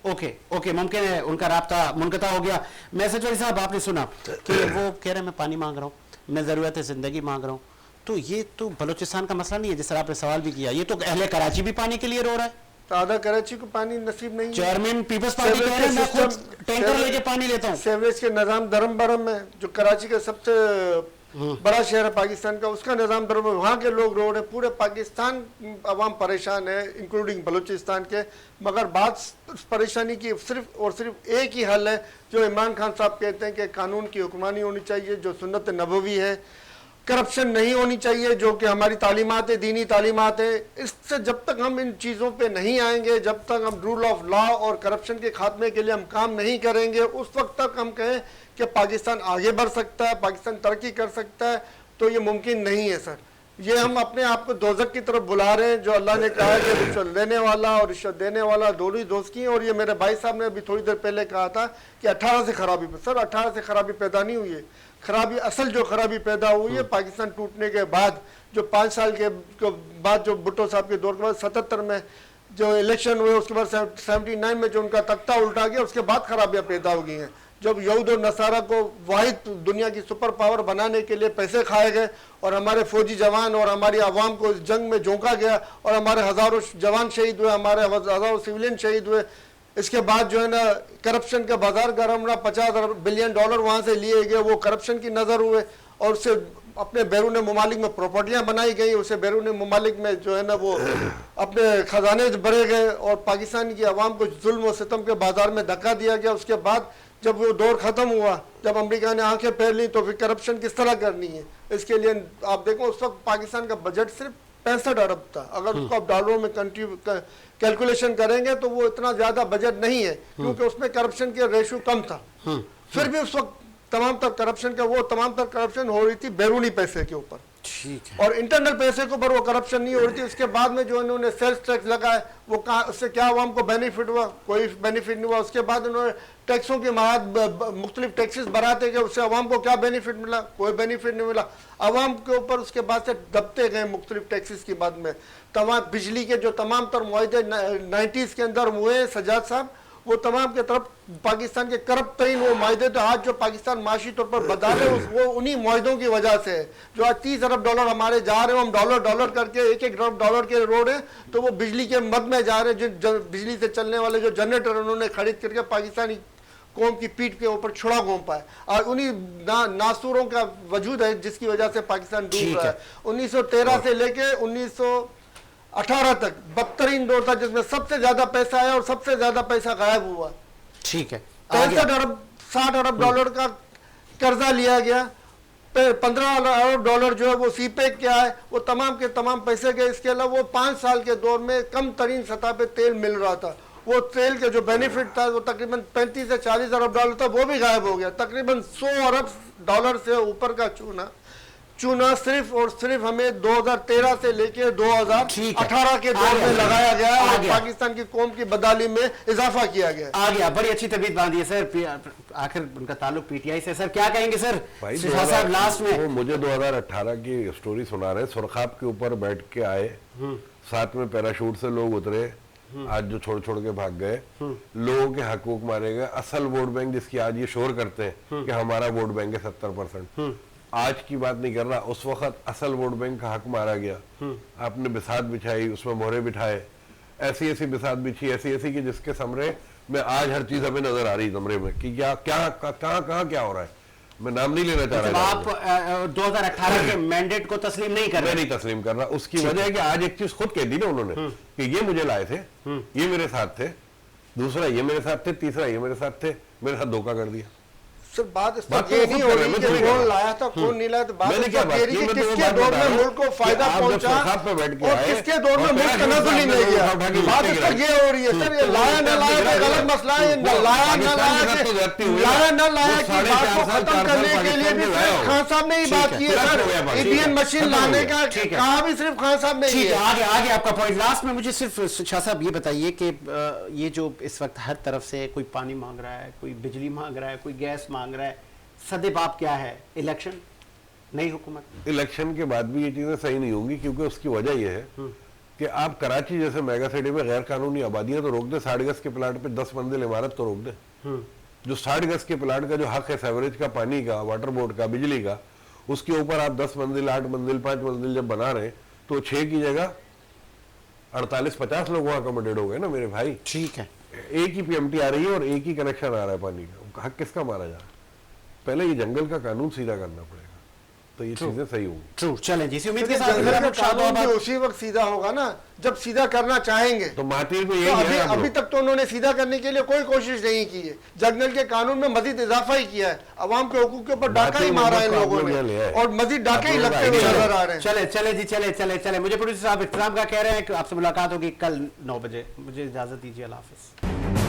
ओके, मुमकिन है उनका राब्ता मुनक़ता हो गया। मैं सचवारी साहब, आपने सुना कि वो कह रहे हैं मैं पानी मांग रहा हूँ, मैं ज़रूरत ज़िंदगी मांग रहा हूँ। तो ये तो बलूचिस्तान का मसला नहीं है, जिस तरह आपने सवाल भी किया। ये तो अहले कराची भी पानी के लिए रो रहा है। तो आधा कराची को पानी नसीब नहीं है। चेयरमैन पीपल्स पार्टी कह रहे हैं मैं खुद टैंकर लेके पानी लेता हूँ। सेवरेज के निजाम धर्म बरम है, जो कराची का सबसे बड़ा शहर है पाकिस्तान का, उसका निजाम धर्म, वहाँ के लोग रो रहे हैं। पूरे पाकिस्तान अवाम परेशान है, इंक्लूडिंग बलूचिस्तान के। मगर बात परेशानी की सिर्फ और सिर्फ एक ही हल है, जो इमरान खान साहब कहते हैं कि कानून की हुक्मरानी होनी चाहिए, जो सुन्नत नबवी है, करप्शन नहीं होनी चाहिए, जो कि हमारी तालीमात है, दीनी तालीमात है। इससे जब तक हम इन चीज़ों पे नहीं आएंगे, जब तक हम रूल ऑफ लॉ और करप्शन के खात्मे के लिए हम काम नहीं करेंगे, उस वक्त तक हम कहें कि पाकिस्तान आगे बढ़ सकता है, पाकिस्तान तरक्की कर सकता है, तो ये मुमकिन नहीं है सर। ये हम अपने आप को दोज़ख की तरफ बुला रहे हैं, जो अल्लाह ने कहा है कि रिश्वत लेने वाला और रिश्वत देने वाला दोनों ही दोस्त की हैं। और ये मेरे भाई साहब ने अभी थोड़ी देर पहले कहा था कि 18 से खराबी, सर 18 से खराबी पैदा नहीं हुई है। खराबी, असल जो खराबी पैदा हुई है पाकिस्तान टूटने के बाद, जो 5 साल के बाद, जो भुट्टो साहब के दौर के बाद 77 में जो इलेक्शन हुए, उसके बाद 79 में जो उनका तख्ता उल्टा गया, उसके बाद खराबियाँ पैदा हो गई हैं। जब यहूद और नसारा को वाहिद दुनिया की सुपर पावर बनाने के लिए पैसे खाए गए और हमारे फौजी जवान और हमारी आवाम को इस जंग में झोंका गया और हमारे हज़ारों जवान शहीद हुए, हमारे हज़ारों सिविलियन शहीद हुए। इसके बाद जो है ना करप्शन का बाजार गर्म रहा, $50 बिलियन वहाँ से लिए गए, वो करप्शन की नज़र हुए और उससे अपने बैरून ममालिक में प्रॉपर्टियाँ बनाई गई, उससे बैरून ममालिक में जो है ना वो अपने खजाने भरे गए और पाकिस्तान की आवाम को जुल्म और सितम के बाजार में धक्का दिया गया। उसके बाद जब वो दौर ख़त्म हुआ, जब अमेरिका ने आंखें फेर ली, तो फिर करप्शन किस तरह करनी है, इसके लिए आप देखो उस वक्त पाकिस्तान का बजट सिर्फ 65 अरब था। अगर उसको आप डॉलरों में कैलकुलेशन करेंगे तो वो इतना ज़्यादा बजट नहीं है, क्योंकि उसमें करप्शन के रेशो कम था। फिर भी उस वक्त तमाम तर करप्शन हो रही थी बैरूनी पैसे के ऊपर, और इंटरनल पैसे के ऊपर वो करप्शन नहीं हो रही थी। उसके बाद में जो इन्होंने सेल्स टैक्स लगाया, वो कहाँ, उससे क्या आवाम को बेनिफिट हुआ? कोई बेनिफिट नहीं हुआ। उसके बाद उन्होंने टैक्सों के मुख्तलिफ टैक्सेस बढ़ाते गए, उससे आवाम को क्या बेनिफिट मिला? कोई बेनिफिट नहीं मिला। आवाम के ऊपर उसके बाद से दबते गए मुख्तलिफ टैक्सेस के बाद में। तमाम बिजली के जो तमाम तर मुआहदे 90s के अंदर हुए सजाद साहब, वो तमाम के तरफ पाकिस्तान के करप्ट तरीन वो मुआहदे, तो आज जो पाकिस्तान माशी तौर पर बदहाल है वो उन्हीं मुआहदों की वजह से है। जो आज $30 अरब हमारे जा रहे हैं, हम डॉलर करके एक अरब डॉलर के रोड हैं, तो वो बिजली के मद में जा रहे हैं। जो बिजली से चलने वाले जो जनरेटर उन्होंने खरीद करके पाकिस्तानी कौम की पीठ के ऊपर छुड़ा घोंपा है, और उन्हीं नासूरों का वजूद है जिसकी वजह से पाकिस्तान डूब रहा है। 1913 से लेके 1918 तक बदतरीन दौर था, जिसमें सबसे ज्यादा पैसा आया और सबसे ज्यादा पैसा गायब हुआ। ठीक है, 60 अरब डॉलर का कर्जा लिया गया, 15 अरब डॉलर जो है वो सीपेक क्या है, वो तमाम के तमाम पैसे गए। इसके अलावा वो 5 साल के दौर में कम तरीन सतह पे तेल मिल रहा था, वो तेल के जो बेनिफिट था वो तकरीबन 35 से 40 अरब डॉलर था, वो भी गायब हो गया। तकरीबन 100 अरब डॉलर से ऊपर का चूना सिर्फ और सिर्फ हमें 2013 से लेके 2018 के दौर में लगाया गया और पाकिस्तान की कौम की बदहाली में इजाफा किया गया। आ गया, बड़ी अच्छी तबीयत बांधी है सर। आखिर उनका ताल्लुक पीटीआई से। सर क्या कहेंगे सर? शाह साहब लास्ट में वो मुझे 2018 की स्टोरी सुना रहे, सुरखाब के ऊपर बैठ के आए, साथ में पैराशूट से लोग उतरे, आज जो छोड़ छोड़ के भाग गए, लोगों के हकूक मारे गए। असल वोट बैंक जिसकी आज ये शोर करते हैं कि हमारा वोट बैंक है 70%, आज की बात नहीं कर रहा, उस वक्त असल वोट बैंक का हक मारा गया। आपने बिसात बिछाई, उसमें मोहरे बिठाए, ऐसी ऐसी बिसात बिछी, ऐसी ऐसी कि जिसके समरे में आज हर चीज हमें नजर आ रही कमरे में कि क्या क्या कहाँ क्या हो रहा है। मैं नाम नहीं लेना चाह रहा। आप 2018 के मैंडेट को तस्लीम नहीं कर रहे? मैं नहीं तस्लीम कर रहा। उसकी वजह है कि आज एक चीज खुद कह दी ना उन्होंने कि ये मुझे लाए थे, ये मेरे साथ थे, दूसरा ये मेरे साथ थे, तीसरा ये मेरे साथ थे, मेरे साथ धोखा कर दिया। सिर्फ बात इस पर ये नहीं हो रही कि कौन लाया था कौन नहीं लाया था, बात इस पर ये रही कि किसके दौर में मुल्क को फायदा पहुंचा और किसके दौर में मुल्क तनाजुल नहीं ले गया। बात इस पर ये हो रही है सर, ये लाया न लाया का गलत मसला है। लाया न लाया की बात को खत्म करने के लिए भी सिर्फ खान साहब ने ही बात की है सर। ईवीएम मशीन लाने का कहा भी सिर्फ खान साहब ने ही है। आगे आपका पॉइंट लास्ट में। मुझे सिर्फ शाह साहब ये बताइए कि ये जो इस वक्त हर तरफ से कोई पानी मांग रहा है, कोई बिजली मांग रहा है, कोई गैस मांग रहा है, सदेबाप क्या है? इलेक्शन, नई हुकूमत। इलेक्शन के बाद भी ये चीजें सही नहीं होंगी, क्योंकि उसकी वजह यह है कि आप कराची जैसे मेगा सिटी में गैर कानूनी आबादियां तो रोक दे, 60 गज के प्लाट पे 10 मंजिल इमारत तो रोक दे। जो 60 गज के प्लाट का जो हक है सेवरेज का, पानी का, वाटर बोर्ड का, बिजली का, उसके ऊपर आप 10 मंजिल, 8 मंजिल, 5 मंजिल जब बना रहे तो 6 की जगह 48-50 लोग वहां अकोमोडेट हो गए ना मेरे भाई। ठीक है, एक ही पीएमटी आ रही है और एक ही कनेक्शन आ रहा है पानी का, हक किसका मारा जा रहा है? पहले ये जंगल का कानून सीधा करना पड़ेगा, तो ये चीजें सही होंगी। ट्रू। चलें जी, इसी उम्मीद के साथ जंगल का कानून भी उसी वक्त सीधा होगा ना जब सीधा करना चाहेंगे। तो मातिर को तो यही है। अभी तक तो उन्होंने सीधा करने के लिए कोई कोशिश नहीं की है। जंगल के कानून में मजीद इजाफा ही किया है, अवाम के हुकूक के ऊपर डाका ही मारा है इन लोगों ने और मजीद डाके ही लगते हुए नजर आ रहे हैं। चले जी, चले। मुझे प्रोड्यूसर साहब इख्तिताम का कह रहे हैं कि आपसे मुलाकात होगी कल 9 बजे। मुझे इजाजत दीजिए, अल्लाह हाफिज।